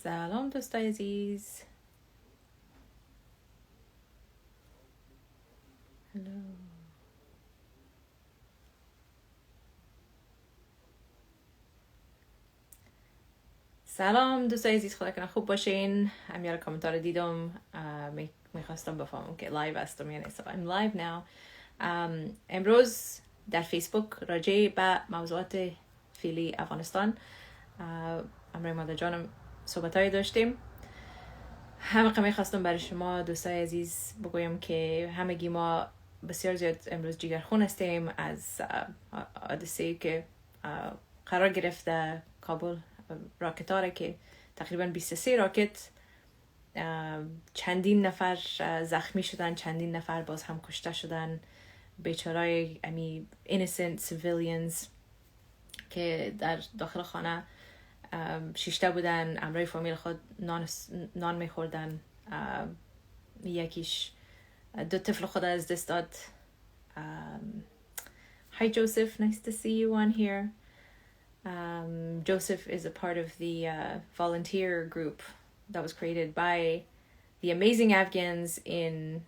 سلام دوستای عزیز. هلو. سلام دوستای عزیز، خدا کنه خوب باشین. امیال کامنتار دیدم، میخواستم بفهمم که لایو هستم یا نیست. I'm live now. امروز در فیسبوک راجع به موضوعات فعلی افغانستان امروز مادر جانم صحبتایی داشتیم. همه میخواستم برای شما دوستای عزیز بگویم که همگی ما بسیار زیاد امروز جگرخون هستیم از حادثه‌ای که قرار گرفته کابل، راکتاره که تقریبا 23 راکت، چندین نفر زخمی شدن، چندین نفر باز هم کشته شدن، بیچارای innocent civilians که در داخل خانه شیشته بودن، امرای فامیل خود نان میخوردن. یکیش دو طفل خود از دست داد. Hi Joseph, nice to see you on here. Joseph is a part of the volunteer group that was created by the amazing Afghans in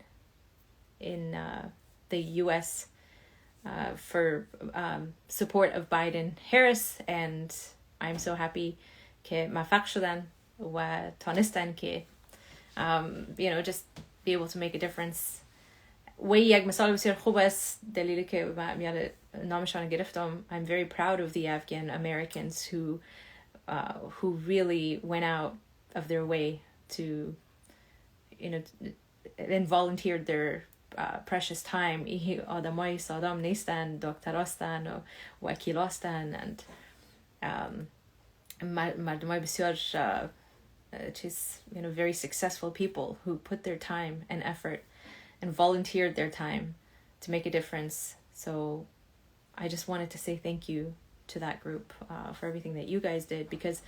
the US for support of Biden-Harris, and I'm so happy که موفق شدن و تانستن که just be able to make a difference. و یک مثال بسیار خوب است، دلیلی که من نامشان گرفتم. I'm very proud of the Afghan Americans who really went out of their way to and volunteered their precious time. آدمای سادام نیستن، دکتراستن و وکیلاستن and مردمای بسیار very successful people who put their time and effort and volunteered their time to make a difference. So I just wanted to say thank you to that group for everything that you guys did, because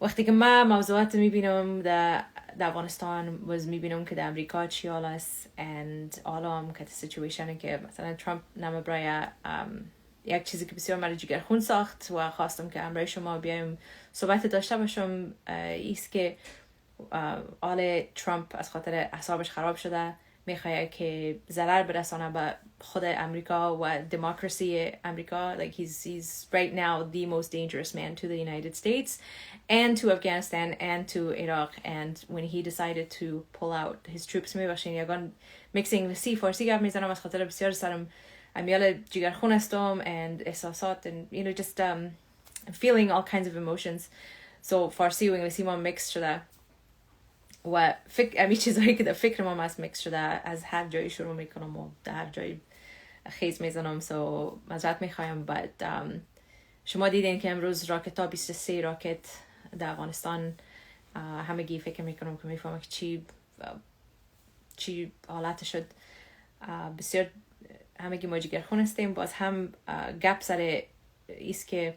وقتی که من موضوعات میبینم در افغانستان میبینم که در امریکا چی حال است and آلام که سیچویشنی که مثلا ترامپ نام برای یک چیزی که بسیار مرا جگرخون ساخت و خواستم که امروز شما بیایم صحبت داشته باشم ایست که آل ترامپ از خاطر اعصابش خراب شده، میخواد که ضرر برسانه به خود امریکا و دموکراسی امریکا. Like he's right now the most dangerous man to the United States and to Afghanistan and to Iraq. And when he decided to pull out his troops, میبخشین یگان mixing سی فارسی گپ میزنم از خاطر بسیار سرم امیال جگرخون هستم and احساسات and just feeling all kinds of emotions. So فارسی و انگلیسی ما mix شده و چیزایی که در فکر ما هست مکس شده، از هر جایی شروع میکنم و در هر جایی خیز میزنم. سو معذرت میخوایم. بعد شما دیدین که امروز راکت ها 23 راکت در افغانستان، همگی فکر میکنم که میفهمم که چی حالت شد. بسیار همگی ما جگرخون هستیم. باز هم گپ سر ایست که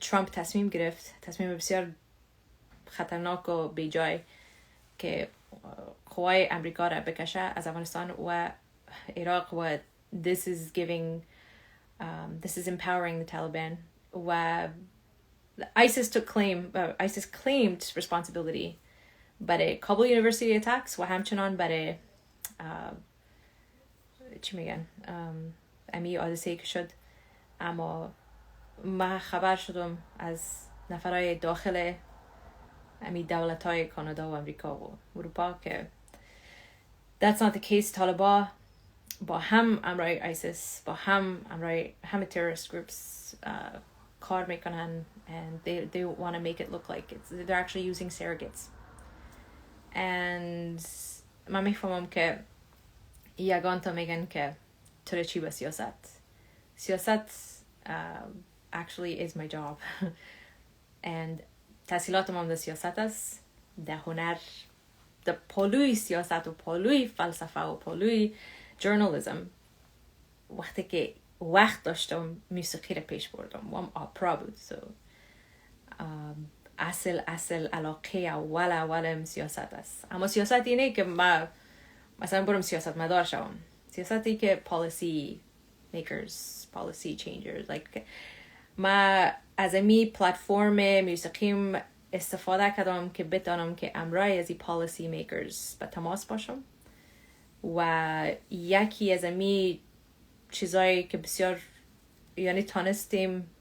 ترامپ تصمیم گرفت، تصمیم بسیار خطرناک و بیجای که قوای امریکا را بکشه از افغانستان و عراق و this is empowering the Taliban. و ISIS claimed responsibility برای کابل یونیورسیتی attacks و همچنان برای چی میگن امی حادثه‌ای که شد. اما من خبر شدم از نفرای داخل دولت‌های کانادا و امریکا و اروپا که that's not the case. طالبان با هم امرای آیسیس، با هم امرای همه terrorist groups کار میکنن and they want to make it look like they're actually using surrogates. and من میفهمم که یگان تا میگن که تو چی با سیاست actually is my job and تحصیلات ما در سیاست است، در هنر، در پالوی سیاست و پالوی فلسفه و پالوی جورنالیزم. وقتی که وقت داشتم موسیقی را پیش بردم و هم آپرا بود. اصل علاقه اولم سیاست است. اما سیاست اینه که من مثلا برم سیاست مدار شوم. سیاستی که policy makers, policy changers, like ما از امی پلتفرم موسیقیم استفاده کردم که بتانم که امرای از این پالیسی میکرز به تماس باشم و یکی از امی چیزایی که بسیار یعنی تانستیم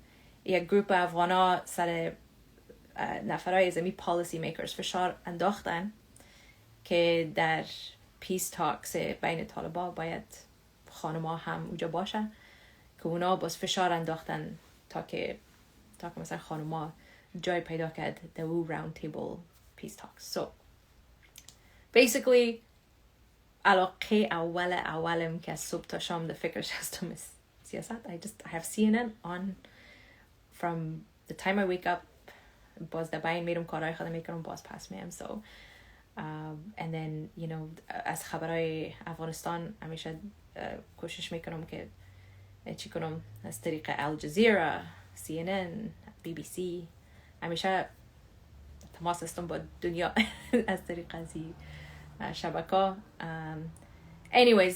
یک گروپ افغانا سر نفرای از امی پالیسی میکرز فشار انداختن که در پیس تاکس بین طالبا باید خانما هم اونجا باشه که اونا باز فشار انداختن تا که مثلا خانما جای پیدا کرد در او راوند تیبل پیس تاکس. So basically علاقه اولم که از صبح تا شام در فکرش هستم سیاست. I have CNN on from the time I wake up. باز در بین میرم کارهای خودم میکنم باز پس میام. So and then you know از خبرهای افغانستان همیشه کوشش میکنم که چی کنم از طریق الجزیره، CNN، BBC همیشه تماس هستم با دنیا از طریق از شبکه. anyways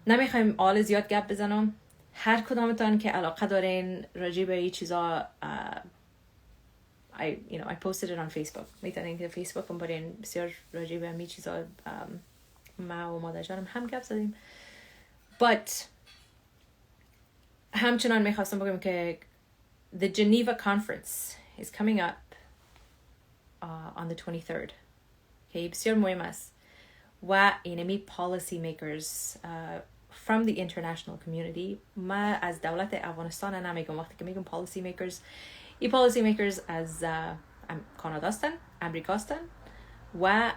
نمیخوایم آل زیاد گپ بزنم. هر کدامتان که علاقه دارین راجع به این چیزا I posted it on Facebook. میتونین که فیسبوک هم برین بسیار راجع به همین چیزا ما و مادر جانم هم گپ زدیم. But همچنان میخواستم بگم که the Geneva conference is coming up on the 23rd. که بسیار مهم است و اینمی policy makers from the international community. ما از دولت افغانستان نمیگم. وقتی که میگم policy makers این policy makers از کانادا هستن، امریکا هستن و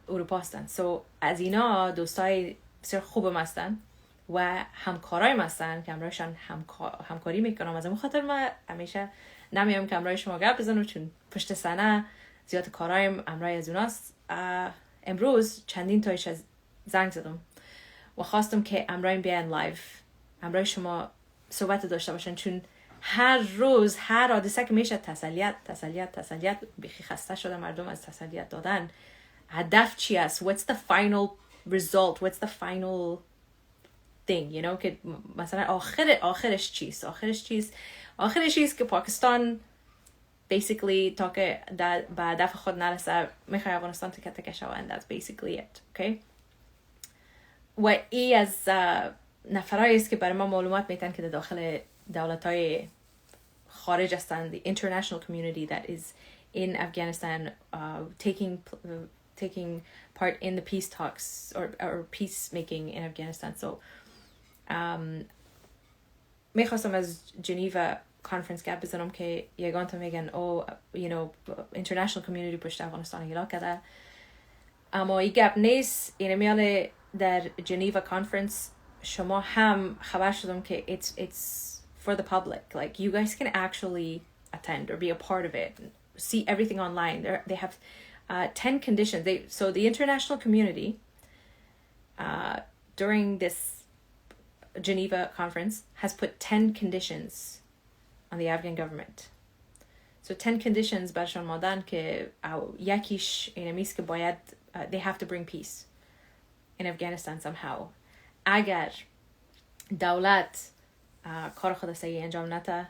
اروپا هستن. So از اینا دوستای بسیار خوبم هستن و همکارای ما هستن که امرایشان همکاری میکنم. از اون خاطر ما همیشه نمیام که امرای شما گپ بزنم چون پشت صحنه زیاد کارایم امرای از اوناست. امروز چندین تایش از زنگ زدم و خواستم که امرایم بیان لایف امرای شما صحبت داشته باشن چون هر روز هر حادثه که میشه تسلیت بخی خسته شده مردم از تسلیت دادن. هدف چی است؟ What's the final result? What's the final thing? You know که مثلا آخرش چیست؟ آخرش چیست که پاکستان basically تا که به هدف خود نرسه میخواه افغانستان تکه شود. And that's basically it. Okay? و ای از نفرایی است که برای ما معلومات میتن که داخل دولت‌های خارج هستند. The international community that is in Afghanistan taking part in the peace talks or peacemaking in Afghanistan. So میخواستم از جنیوا کانفرنس گپ بزنم که یگان تا میگن you know international community پشت افغانستان ایلا کرده اما این گپ نیست. این میاله در جنیوا کانفرنس شما هم خبر شدم که it's for the public. Like you guys can actually attend or be a part of it, see everything online. They have 10 conditions. So the international community during this Geneva conference has put 10 conditions on the Afghan government. So 10 conditions برشان مادن که یکیش اینمیست که باید they have to bring peace in Afghanistan somehow. اگر دولت کار خود سعی انجام نده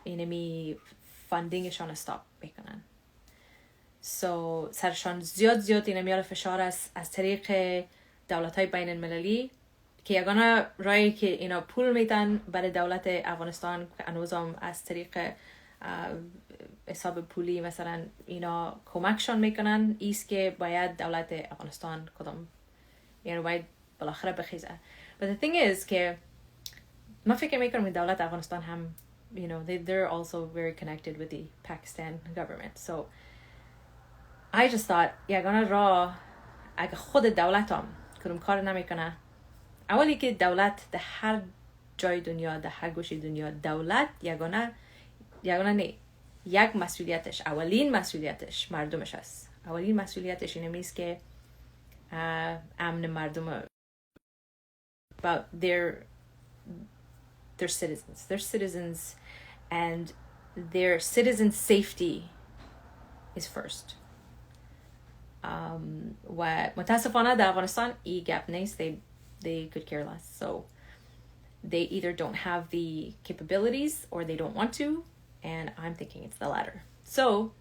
اینمی فاندینگشان استاپ میکنن. So سرشان زیاد اینمیال فشار است از طریق دولت‌های بین المللی که یگانه رایی که اینا پول میدن برای دولت افغانستان که انوزم از طریق حساب پولی مثلا اینا کمکشان میکنن ایست که باید دولت افغانستان کدام یعنی باید بالاخره بخیزه. But the thing is که ما فکر میکنم که دولت افغانستان هم you know they're also very connected with the Pakistan government. So I just thought یگانه راه اگه خود دولت هم کدوم کار نمیکنه اولی که دولت در هر جای دنیا در هر گوشه دنیا دولت یگانه نه یک مسئولیتش اولین مسئولیتش مردمش است. اولین مسئولیتش اینه میست که امن مردم about their citizens and their citizens safety is first. و متاسفانه در افغانستان این گپ نیست. They could care less. So they either don't have the capabilities or they don't want to, and I'm thinking it's the latter. So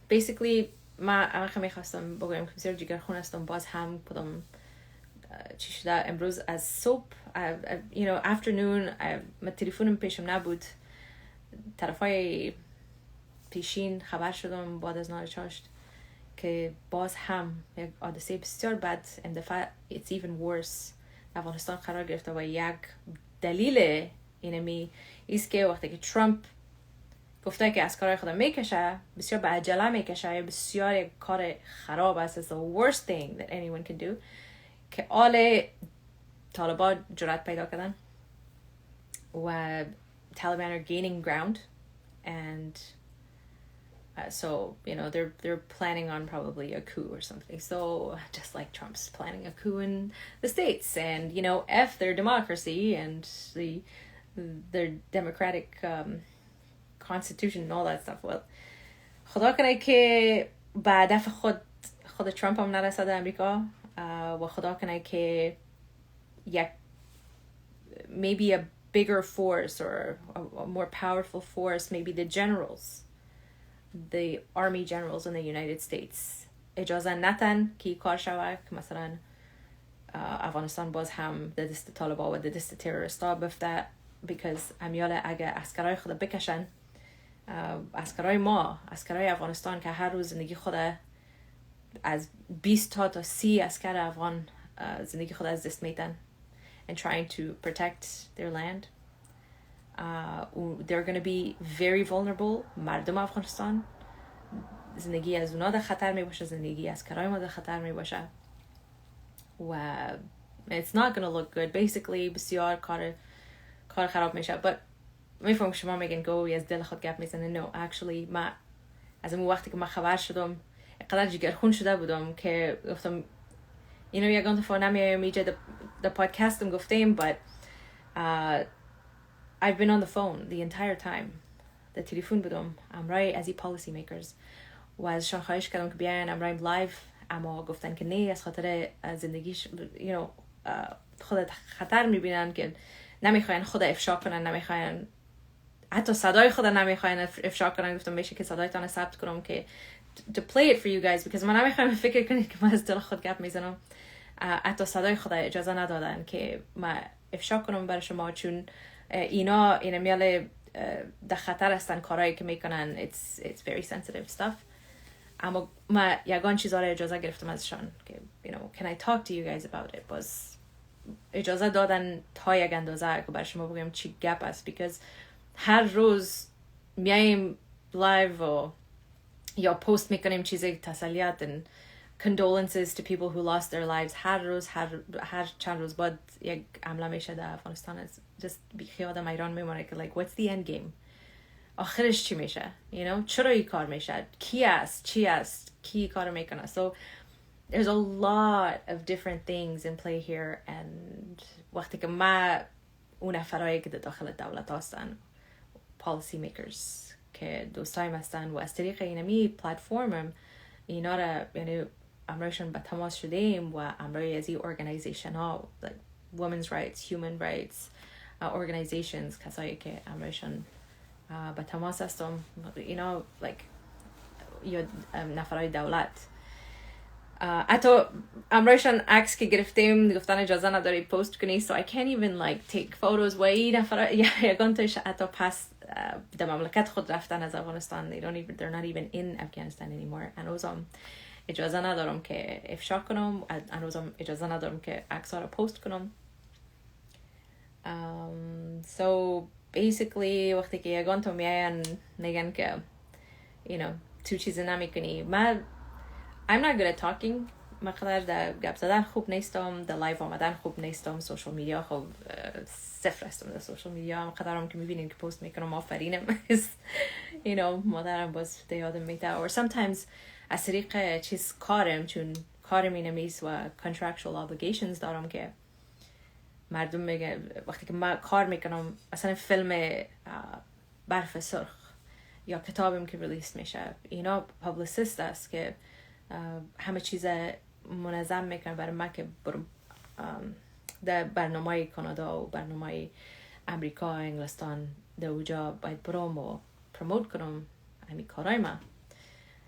basically ما میخواستم بگویم که بسیار جگرخون هستم باز هم کدام چی شده امروز از صبح you know afternoon من تلفنم پیشم نبود طرفای پیشین خبر شدم بعد از نهار چاشت که باز هم یک حادثه بسیار بد این دفعه it's even worse افغانستان قرار گرفته و یک دلیل اینمی ایست که وقتی که ترامپ گفته که اسکرای خودم میکشه بسیار به عجله میکشه بسیار یک کار خراب است it's the worst thing that anyone can do که آل طالبان جرأت پیدا کردن و Taliban are gaining ground and so you know they're planning on probably a coup or something so just like Trump's planning a coup in the States and you know F their democracy and their democratic constitution and all that stuff well خدا کنه که به هدف خود ترامپ هم نرسده امریکا و خدا کنه که یک maybe a bigger force or a more powerful force maybe the army generals in the United States اجازه نتن که کار شوه که مثلا افغانستان باز هم در دست طالبان و در دست تروریستا بفته because امیاله اگه اسکرای خود بکشن اسکرای ما اسکرای افغانستان که هر روز زندگی خود از 20 تا 30 اسکر افغان زندگی خود از دست میتن and trying to protect their land they're going to be very vulnerable مردم افغانستان زندگی از اونا در خطر می باشه زندگی از کرای ما در خطر می باشه و it's not going to look good basically بسیار کار خراب میشه but میفهم شما میگن گوی از دل خود گپ میزنه no actually ما از اون وقتی که من خبر شدم اینقدر جگرخون شده بودم که گفتم you know یگان دفعه نمیایم اینجا the podcastم گفتیم but I've been on the phone the entire time the تلفن بودم امرای ازی policy makers و ازشان خواهش کردم که بیاین امرایم لایو اما گفتن که نه از خاطر زندگیش you know خود خطر میبینن که نمیخواین خود افشا کنن نمیخواین حتی صدای خود نمیخواین افشا کنن گفتم میشه که صدایتان ثبت کنم که to play it for you guys because من نمیخوایم فکر کنید که من از دل خود گپ میزنم حتی صدای خود اجازه ندادن که من افشا کنم برای شما چون اینا میاله در خطر هستن کارهایی که میکنن it's very sensitive stuff اما ما یگان چیزا رو اجازه گرفتم ازشان که you know can I talk to you guys about it باز اجازه دادن تا یک اندازه که برای شما بگم چی گپ است because هر روز میایم لایو و یا پست میکنیم چیزی تسلیت and condolences to people who lost their lives هر روز هر چند روز بعد یک عمله میشه در افغانستان just بیخیال آدم ایران میمونه که like what's the end game آخرش چی میشه you know چرا این کار میشه کی است چی است کی کار میکنه so there's a lot of different things in play here and وقتی که ما اون افرایی که داخل دولت هستن policy makers که دوستایم هستن و از طریق اینمی پلتفرمم اینا را یعنی امرایشون به تماس شدیم و امرای از این organization ها like women's rights, human rights organizations کسایی که امرایشون به تماس هستم اینا like یا نفرای دولت حتی امرایشون عکس که گرفتیم گفتن اجازه نداری پست کنی so I can't even like take photos و این نفر یگان تایش حتی پس در مملکت خود رفتن از افغانستان they're not even in Afghanistan anymore هنوزم اجازه ندارم که افشا کنم هنوزم اجازه ندارم که عکس ها رو پست کنم so basically وقتی که یگان تو میاین میگن که you know تو چیز نمی کنی I'm not good at talking من قدر در گپ زدن خوب نیستم در لایو آمدن خوب نیستم سوشال میدیا خوب صفر هستم در سوشال میدیا هم قدرم که میبینین که پست میکنم آفرینم you know مادرم باز یادم میده or sometimes از طریق چیز کارم چون کارم اینمیست و contractual obligations دارم که مردم میگه وقتی که من کار میکنم مثلا فیلم برف سرخ یا کتابم که ریلیس میشه اینا پابلیسیست است که همه چیز منظم میکنه برای من که برم در برنامه کانادا و برنامه امریکا انگلستان در اوجا باید برام و پروموت کنم همین کارای من.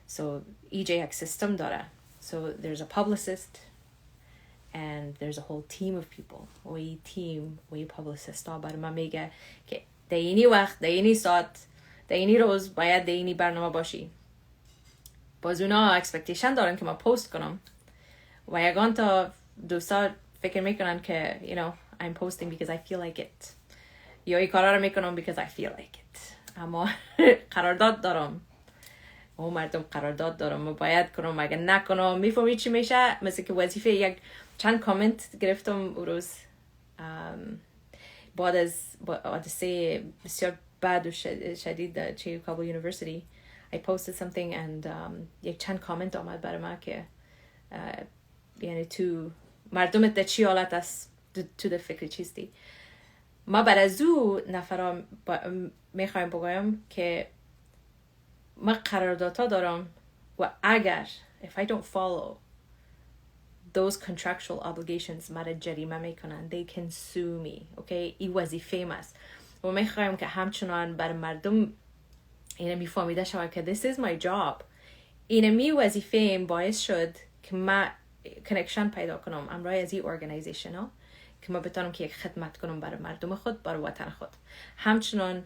So ایجا یک سیستم داره. So there's a publicist and there's a whole team of people. و این تیم و این publicist ها برای من میگه که در اینی وقت، در اینی ساعت، در اینی روز باید در اینی برنامه باشی. باز اونا اکسپکتیشن دارن که ما پست کنم و یگان تا دوستا فکر میکنن که you know I'm posting because I feel like it یا این کارا رو میکنم because I feel like it. اما قرارداد دارم و مردم قرارداد دارم و باید کنم. اگه نکنم میفهمی چی میشه. مثل که وظیفه یک چند کامنت گرفتم اون روز بعد از حادثه بسیار بد و شدید در کابل یونیورسیتی. I posted something and یک چند کامنت آمد برای من که یعنی تو مردمت در چی حالت است، تو در فکر چیستی. ما بعد از او نفرام میخوایم بگویم که ما قراردادها دارم و اگر if I don't follow those contractual obligations مرا جریمه میکنن. They can sue me. Okay? این وظیفه است و میخوایم که همچنان بر مردم اینه میفهمیده شود که this is my job. اینه می وظیفه این باعث شد که ما کنکشن پیدا کنم امرای از این ارگانیزیشن ها که ما بتونم که یک خدمت کنم برای مردم خود، برای وطن خود. همچنان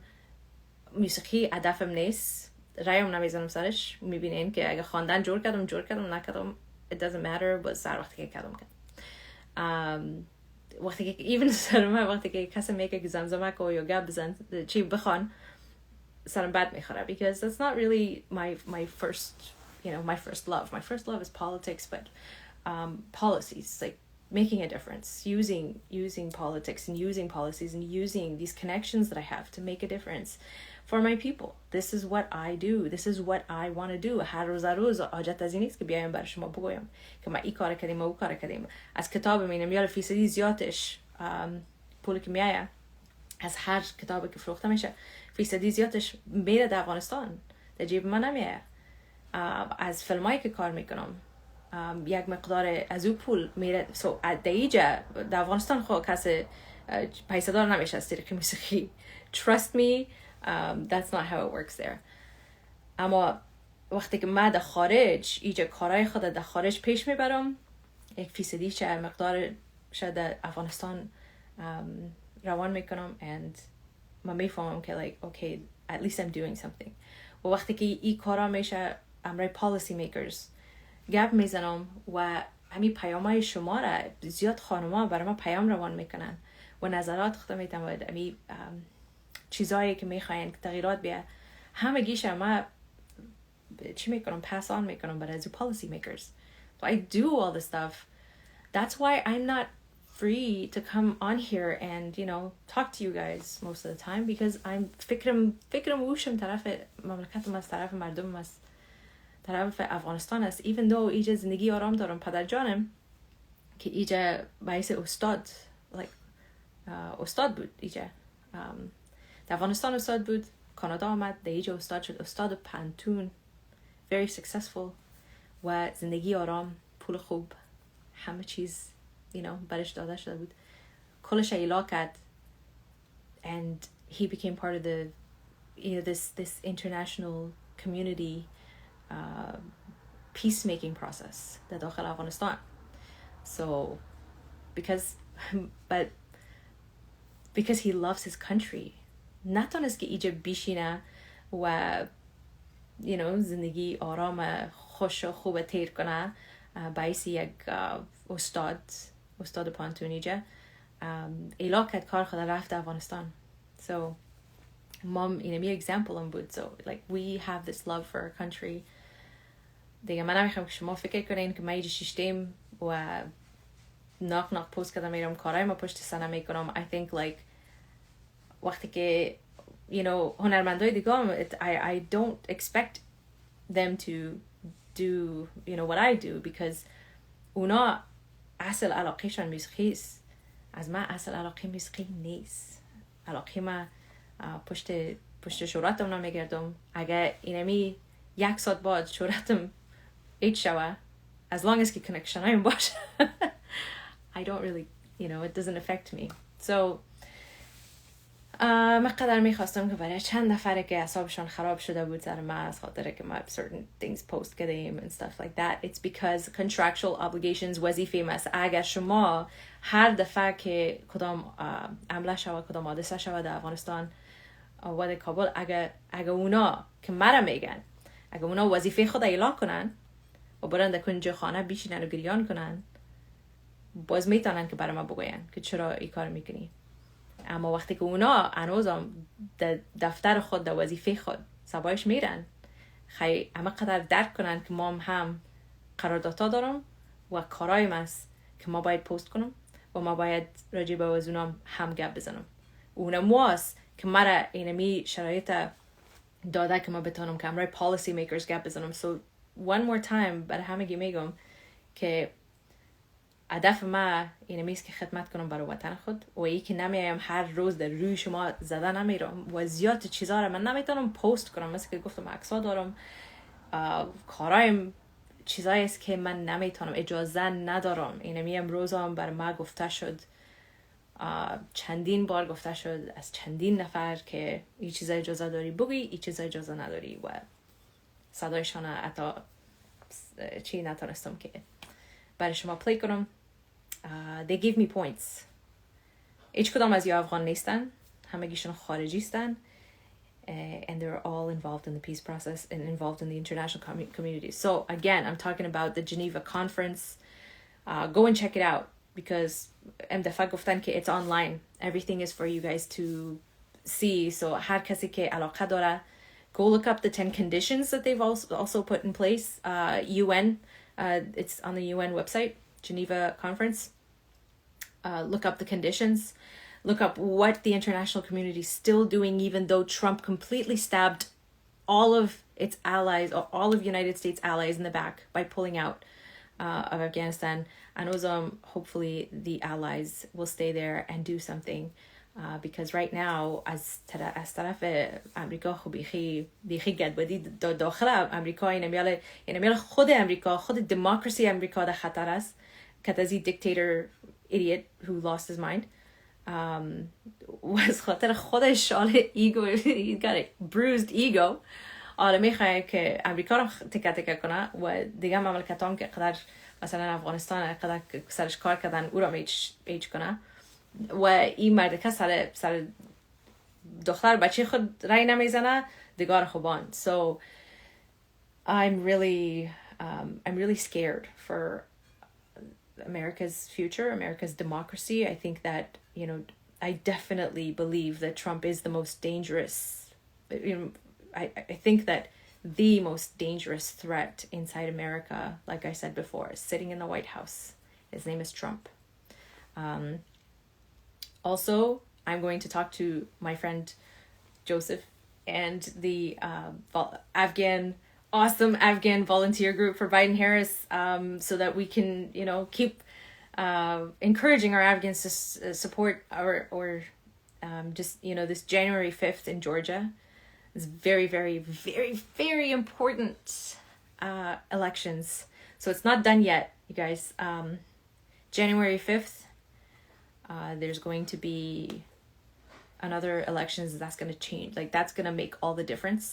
موسیقی هدفم نیست، رایم نمیزنم سرش. میبینین که اگه خواندن جور کردم نکردم it doesn't matter. باز سر وقتی که کردم وقتی که even سرم وقتی که کسی میگه که زمزمک و یوگا بزن چی بخوان سرم بد میخوره because that's not really my first my first love. My first love is politics, but policies, like making a difference, using politics and using policies and using these connections that I have to make a difference for my people. This is what I do. This is what I want to do. هر روز حاجت از این نیست که بیایم برای شما بگویم که ما این کار کردیم و اون کار کردیم. از کتاب مینم یا فیصدی زیادش پولی که میایه از هر کتابی که فروخته میشه فیصدی زیادش میره در افغانستان، در جیب من نمیایه. از فیلمایی که کار میکنم یک مقدار از او پول میره. در اینجا در افغانستان خود کسی پیسه دار نمیشه از طریق موسیقی. Trust me, that's not how it works there. اما وقتی که من در خارج اینجا کارهای خود در خارج پیش میبرم، یک فیصدی چه مقدار شد در افغانستان روان میکنم and من میفهمم که like okay at least I'm doing something. و وقتی که این کارا میشه امرای policy makers گپ میزنم و همین پیامای شما را زیاد خانوما برای ما پیام روان میکنن و نظرات خودم میتونم همین چیزایی که میخواین که تغییرات بیه همه گیش ما چی میکنم pass on میکنم برای از policy makers. So I do all this stuff. That's why I'm not free to come on here and talk to you guys most of the time because I'm فکرم وشم طرف مملکتم است، طرف مردم است، طرف افغانستان است. even though ایجا زندگی آرام دارم، پدر جانم که ایجا باعث استاد استاد بود. ایجا در افغانستان استاد بود، کانادا آمد، در ایجا استاد شد، استاد پانتون، very successful و زندگی آرام، پول خوب، همه چیز برش داده شده بود. کلش ایلا کرد and he became part of the this international community peacemaking process در داخل افغانستان. So because he loves his country نتونست که ایجا بیشینه و زندگی آرام خوش و خوب تیر کنه باعث یک استاد پانتونی جا ایلا کرد کار خود رفت افغانستان. So mom می example هم بود. So like we have this love for our country. دیگه من نمیخوام که شما فکر کنین که من ایجا شیشتیم و ناک پوست کردم میرم کارهای ما پشت سنه میکنم. I think like وقتی که هنرمندای دیگه I don't expect them to do what I do because اونا اصل علاقهشان موسیقی است. از من اصل علاقه موسیقی نیست. علاقه من پشت شهرتم نمیگردم. اگه اینمی 1 ساعت بعد شهرتم ایت شوه as long as که کنکشن هایم باشه I don't really you know, it doesn't affect me. So من قدر میخواستم که برای چند نفره که اعصابشون خراب شده بود سر من از خاطر که ما certain things post کردیم and stuff like that, it's because contractual obligations وظیفه است. اگر شما هر دفعه که کدام عمله شود، کدام حادثه شود در افغانستان و در کابل، اگر اونا که مرا میگن، اگر اونا وظیفه خود اعلان کنن و برن در کنج خانه بیشینن و گریان کنن، باز میتونن که برای ما بگوین که چرا این کار میکنی. اما وقتی که اونا هنوزم در دفتر خود، در وظیفه خود سبایش میرن، خیلی اما قدر درک کنن که ما هم قراردادها دارم و کارایم است که ما باید پست کنم و ما باید راجع به وزونام هم گپ بزنم. اونم واس که مرا اینمی شرایط داده که ما بتونم که امرای policy makers گپ بزنم. So one more time برای همگی میگم که هدف ما اینمیست که خدمت کنم برای وطن خود و ای که نمیایم هر روز در روی شما زده نمیرم و زیاد چیزا رو من نمیتونم پست کنم. مثل که گفتم عکس‌ها دارم، کارایم چیزایی است که من نمیتونم، اجازه ندارم. اینمی امروز هم بر ما گفته شد، چندین بار گفته شد از چندین نفر که این چیزا اجازه داری بگی، این چیزا اجازه نداری و صدایشان حتی چی نتونستم که برای شما پلی کنم. They give me points. هیچ کدام از یا افغان نیستن، همگیشون خارجی استن and they're all involved in the peace process and involved in the international community. So again, I'm talking about the Geneva conference. Go and check it out because دفعه گفتن که it's online. Everything is for you guys to see. So هر کسی که علاقه داره, go look up the 10 conditions that they've also put in place. UN, it's on the UN website, Geneva conference. Look up the conditions. Look up what the international community is still doing, even though Trump completely stabbed all of its allies, or all of United States allies in the back by pulling out of Afghanistan. And hopefully the allies will stay there and do something. Because right now, از طرف امریکا خب بیخی گدبدی داخل امریکا اینمیال خود امریکا، خود دموکراسی امریکا در خطر است. که از این dictator idiot who lost his mind. و از خاطر خودش ایگو, he's got a bruised ego. حالا میخواه که امریکا رو تکه کنه و دیگه مملکت هم که قدر مثلا افغانستان قدر سرش کار کردن او رو ایج کنه و این مرد که سر دختر بچه خود رای نمیزنه دیگه خوبان. So I'm really scared for America's future, America's democracy. I think that, you know, I definitely believe that Trump is the most dangerous, you know, I think that the most dangerous threat inside America, like I said before, is sitting in the White House. His name is Trump. Also, I'm going to talk to my friend Joseph and the awesome Afghan volunteer group for Biden-Harris, so that we can, you know, keep encouraging our Afghans to support or just, you know, this January 5th in Georgia. It's very, very, very, very important elections. So it's not done yet, you guys. January 5th, there's going to be another elections that's going to change. Like, that's going to make all the difference.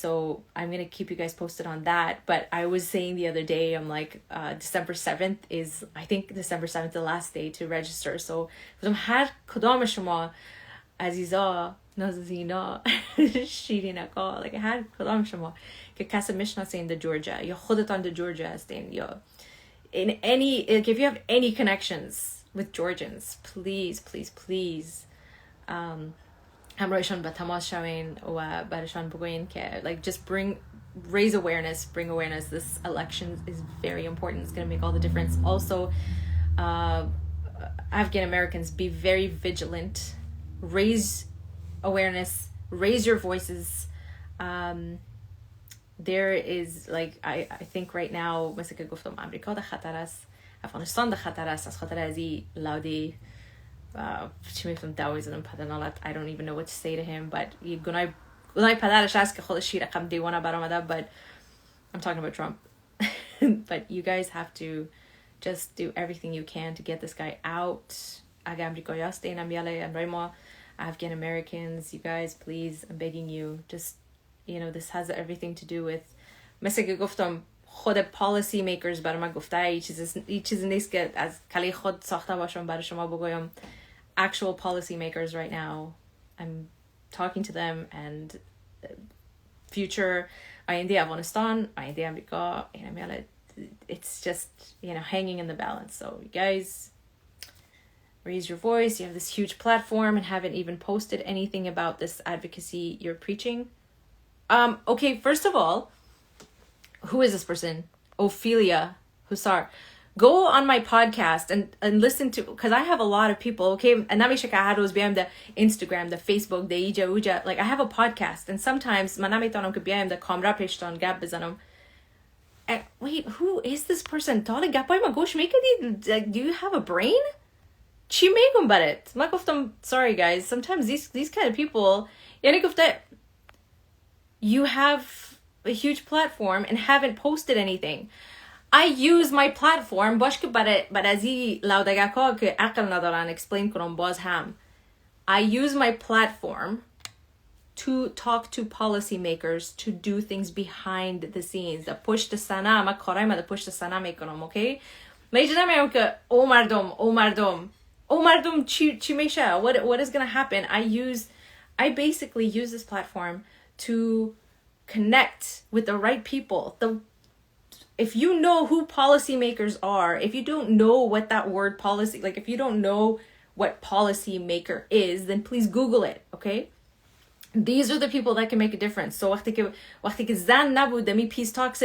So I'm going to keep you guys posted on that. But I was saying the other day, I'm like, December 7th is, I think December 7th, the last day to register. So har kodam shoma aziza nazina shirinaka, like har kodam shoma ke kasa mishnasin de Georgia ya khodetan de Georgia astin ya in any, like, if you have any connections with Georgians, please همراهشان به تماس شوین و برشان بگوین که, like, just bring awareness. This election is very important. It's going to make all the difference. Also, Afghan Americans, be very vigilant. Raise awareness. Raise your voices. There is, like, I think right now, مثل که گفتم امریکا در خطر است، افغانستان در خطر است از خاطر ازی لودی چی میفتم دعوی زدم پدرنالت. I don't even know what to say to him, but گناه پدرش هست که خودش رقم دیوانه برآمده. But I'm talking about Trump. But you guys have to just do everything you can to get this guy out. Afghan Americans, you guys, please, I'm begging you, just, this has everything to do with مثل که گفتم خود policy makers برای من گفته این چیز نیست که از کلی خود ساخته باشم برای شما بگویم. Actual policy makers right now, I'm talking to them, and future آینده افغانستان، آینده امریکا، it's just, hanging in the balance. So you guys, raise your voice. You have this huge platform and haven't even posted anything about this advocacy you're preaching. Okay, first of all, who is this person? Ophelia Hussar. Go on my podcast and listen to, because I have a lot of people, okay? And namishaka hados behind the Instagram, the Facebook, the ija uja. Like, I have a podcast, and sometimes manamitanam could behind the kamra peshtan gab bizanam. Wait, who is this person? Do you have a brain? Sorry guys, sometimes these kind of people, you have a huge platform and haven't posted anything. I use my platform I use my platform to talk to policymakers, to do things behind the scenes. The push the sana, ma karai ma the push the sana mekonam, okay? O mardum chi mesha. What is gonna happen? I basically use this platform to connect with the right people. If you know who policymakers are, if you don't know what that word policy, like if you don't know what policymaker is, then please Google it, okay? These are the people that can make a difference. So وقتی که زن نبود دمی پیس تاکس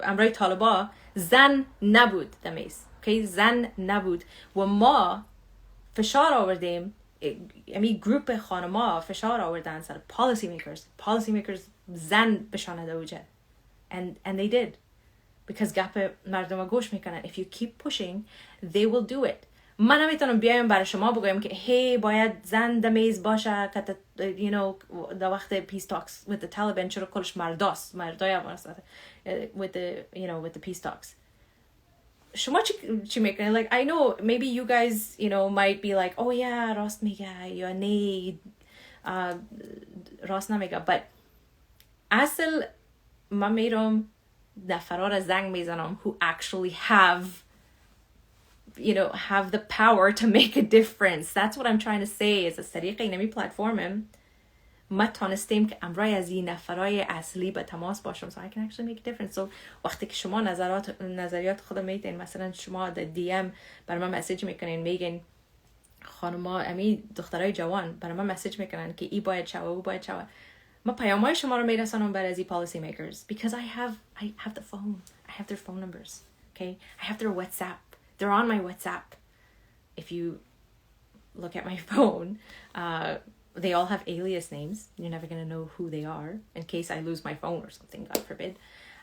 امرای طالبا، زن نبود دمیست، okay? زن نبود و ما فشار آوردیم، گروپ خانما فشار آوردن سر policymakers زن بشانده وجه. And they did. Because گپ مردم گوش میکنن. If you keep pushing, they will do it. من نمیتونم بیایم برای شما بگویم که هی باید زن دمیز باشه که در وقت peace talks with the Taliban چرا کلش مرداست، مردای افغانستان with the peace talks. شما چی میکنین؟ Like, I know maybe you guys might be like, oh yeah, راست میگه یا نه راست نمیگه. But اصل من میرم نفرار زنگ میزنم who actually have the power to make a difference. That's what I'm trying to say. is از طریق اینمی پلتفرمم ما تانستیم که امرای از این نفرای اصلی به تماس باشم, so I can actually make a difference. So وقتی که شما نظریات خود میتین, مثلا شما در DM برای من مسیج میکنین, میگین خانما امی دخترای جوان برای من مسیج میکنن که ای باید شوه او باید شوه, ما پیامهای شما رو میرسانم برای ازی policy makers because I have the phone, I have their phone numbers, okay? I have their WhatsApp, they're on my WhatsApp. If you look at my phone, they all have alias names. You're never going to know who they are in case I lose my phone or something, God forbid.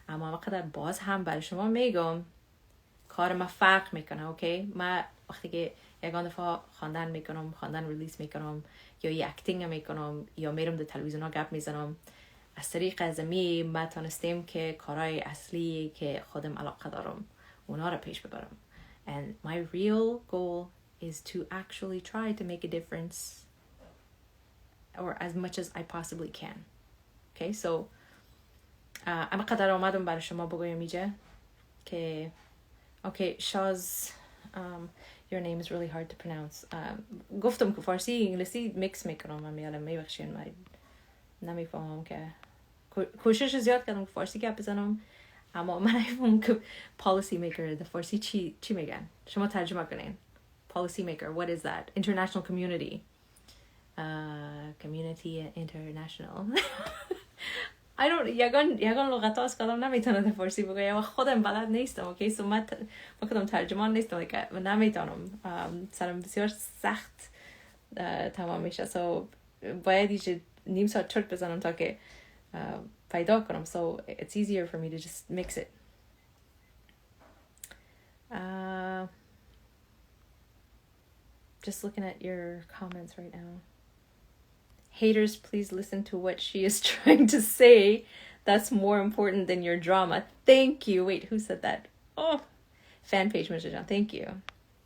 اما وقتی باز هم برای شما میگم کار ما فرق میکنه, okay? ما وقتی که یکان دفعه خواندن میکنم, خواندن ریلیز میکنم یا یه اکتینگ میکنم یا میرم در تلویزیون ها گپ میزنم, از طریق ازمی ما تانستیم که کارهای اصلی که خودم علاقه دارم اونا رو پیش ببرم. And my real goal is to actually try to make a difference, or as much as I possibly can. Okay, so اما قدر آمدم برای شما بگویم اینجا که okay, Shaz, your name is really hard to pronounce. گفتم که فارسی انگلیسی میکس میکنم, من میالم میبخشین, من نمیفهمم که کوشش زیاد کردم که فارسی گپ بزنم, اما من نمیفهمم که policy maker در فارسی چی میگن. شما ترجمه کنین. Policy maker, what is that? International community. Community international. I don't, یگان لغت هاست کدام نمیتونم در فارسی بگویم و خودم بلد نیستم, okay? So من کدام ترجمان نیستم, like, نمیتونم, سرم بسیار سخت تمام میشه, so باید ایچه نیم ساعت چرت بزنم تا که پیدا کنم, so it's easier for me to just mix it. Just looking at your comments right now. Haters, please listen to what she is trying to say. That's more important than your drama. Thank you. Wait, who said that? Oh, fan page مژده جان.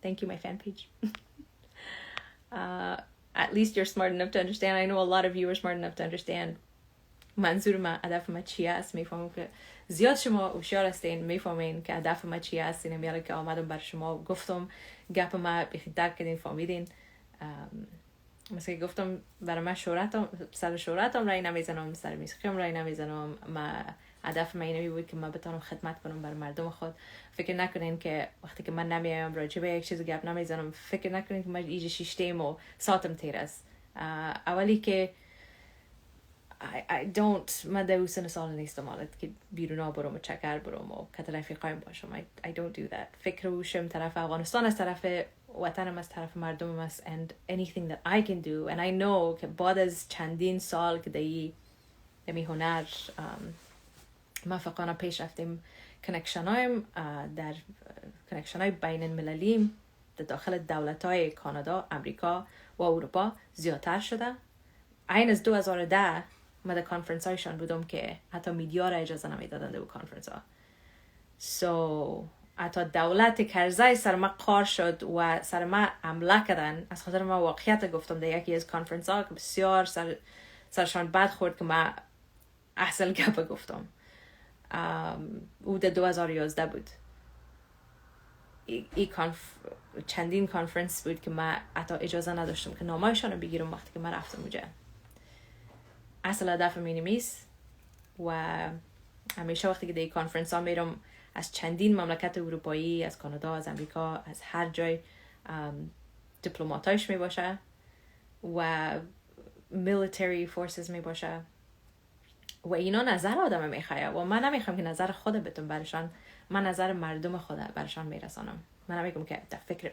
Thank you my fan page. At least you're smart enough to understand. I know a lot of you are smart enough to understand منظور من، هدف من چی است. میفهمم که زیاد شما هوشیار هستین، میفهمین که هدف من چی است. اینم یاله که آمدم بر شما گفتم، گپ ما بخیر درک کردین، فهمیدین. مثلا گفتم برای من سر شهرتم رای نمیزنم، سر موسیقیم رای نمیزنم. هدف من اینه بود که من بتونم خدمت کنم برای مردم خود. فکر نکنین که وقتی که من نمیایم راجع به یک چیز گپ نمیزنم، فکر نکنین که من ایج شیشتیم و ساعتم تیر است. اولی که I don't من 2 سال نیستم حالت که بیرونا برم و چکر برم و که رفیقایم باشم. I don't do that. فکر روشم طرف افغانستان از طرف وطنم، از طرف مردمم است. And anything that I can do, and I know که بعد از چندین سال که دمی هنر موفقانه پیش رفتیم، کنکشنایم در کنکشنای بین المللیم در داخل دولت‌های کانادا، امریکا و اروپا زیادتر شده. این از 2010 من در کانفرنس هایشان بودم که حتی میدیا را اجازه نمیدادند در کانفرنس ها. So حتی دولت کرزای سر ما قار شد و سر ما حمله کردن. از خاطر ما واقعیت گفتم در یکی از کانفرنس ها که بسیار سرشان بد خورد که ما اصل گپ گفتم. او در 2011 بود. چندین کانفرنس بود که ما حتی اجازه نداشتم که نامایشان رو بگیرم وقتی که من رفتم اونجا. اصل هدف من نیست و همیشه وقتی که در کانفرنس ها میرم از چندین مملکت اروپایی، از کانادا، از امریکا، از هر جای دیپلماتایش می باشه و military forces می باشه و اینا نظر آدم میخواه و من نمیخوام که نظر خود بتون برشان، من نظر مردم خود برشان میرسانم. من نمیگم که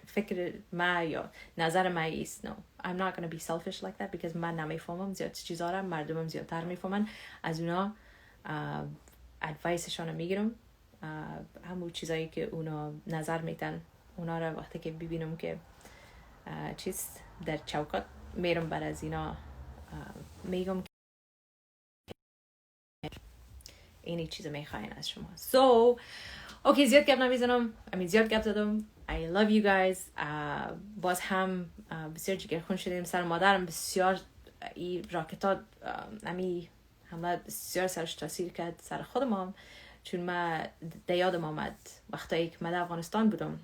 فکر ما یا نظر ما ایست. No, I'm not going to be selfish like that because من نمیفهمم زیاد چیزا را، مردمم زیادتر میفهمن. از اونا ادوایسشون میگیرم، همون چیزایی که اونا نظر میتن اونا را وقتی که ببینم که چیز در چوکات میرم بر از اینا میگم اینی چیز میخواین از شما. So اوکی زیاد گپ نمیزنم، زیاد گپ زدم. I love you guys. باز هم بسیار جگرخون شدیم. سر مادرم بسیار این راکتات حمله بسیار سرش تاثیر کرد سر خودم هم، چون من یادم آمد وقتی که من در افغانستان بودم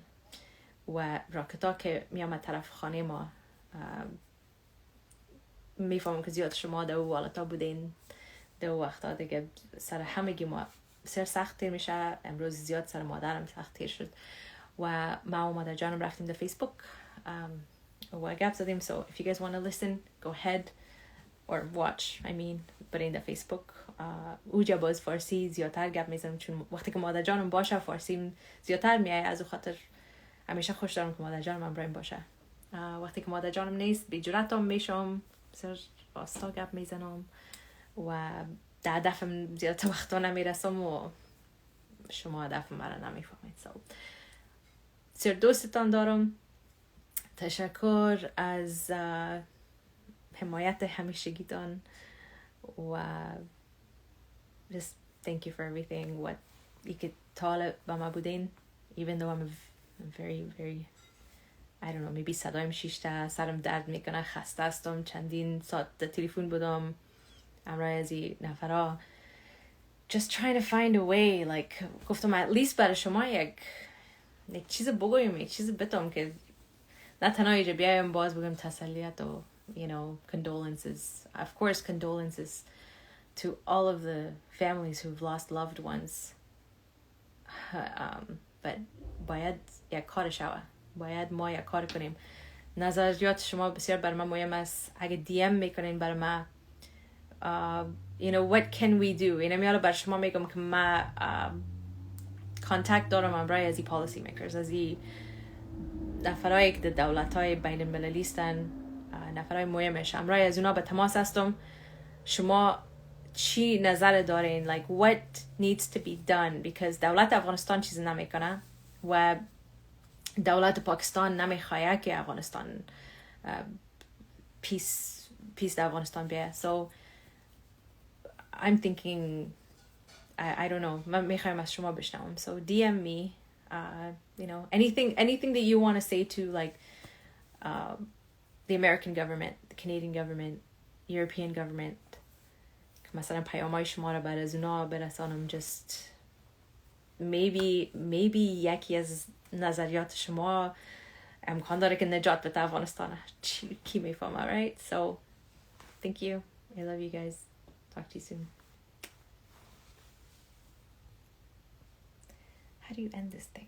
و راکتا که می آمد طرف خانه ما. میفهمم که زیاد شما در او والتا بودین در وقتا دیگه سر همگی ما بسیار سخت تیر میشه. امروز زیاد سر مادرم سخت تیر شد و ما و مادر جانم رفتیم در فیسبوک و گپ زدیم. So if you guys want to listen, go ahead or watch. برین در فیسبوک. اوجا باز فارسی زیادتر گپ میزنم چون وقتی که مادر جانم باشه فارسی زیادتر میای. از او خاطر همیشه خوش دارم که مادر جانم همراهم باشه. وقتی که مادر جانم نیست بی جرأتم میشم، بسیار واسطا گپ میزنم و در هدفم زیادت وقتا نمیرسم و شما هدف مرا نمیفهمید. بسیار دوستتان دارم. تشکر از حمایت همیشگیتان و just thank you for everything. what you could طالب با ما بودین even though I'm very very I don't know maybe صدایم شیشته، سرم درد میکنه، خسته هستم، چندین ساعت در تلفن بودم امرای از این نفرها just trying to find a way. like گفتم at least برای شما یک چیز بگویم، یک چیز بتم که نه تنها اینجا بیایم باز بگم تسلیت و you know condolences. Of course condolences to all of the families who've lost loved ones. but باید یک کار شوه، باید ما یک کار کنیم. نظریات شما بسیار بر من مهم است. اگه DM میکنین بر من you know what can we do، اینم یالا بر شما میگم که ما کانتکت دارم امرای از این پالیسی میکرز، از این نفرایی که در دولت‌های بین المللی هستن، نفرای مهمش. امرای از اونا به تماس هستم. شما چی نظر دارین؟ like what needs to be done because دولت افغانستان چیز نمیکنه و دولت پاکستان نمیخواه که افغانستان پیس در افغانستان بیه. so I'm thinking I don't know من میخوایم از شما بشنوم. so DM me You know, anything that you want to say to like the American government, the Canadian government, European government. مثلا پیام‌های شما رو بر از اونا برسانم. Just maybe یکی از نظریات شما امکان داره که نجات بده افغانستان. کی میفهمه, right? So thank you. I love you guys. Talk to you soon. How do you end this thing?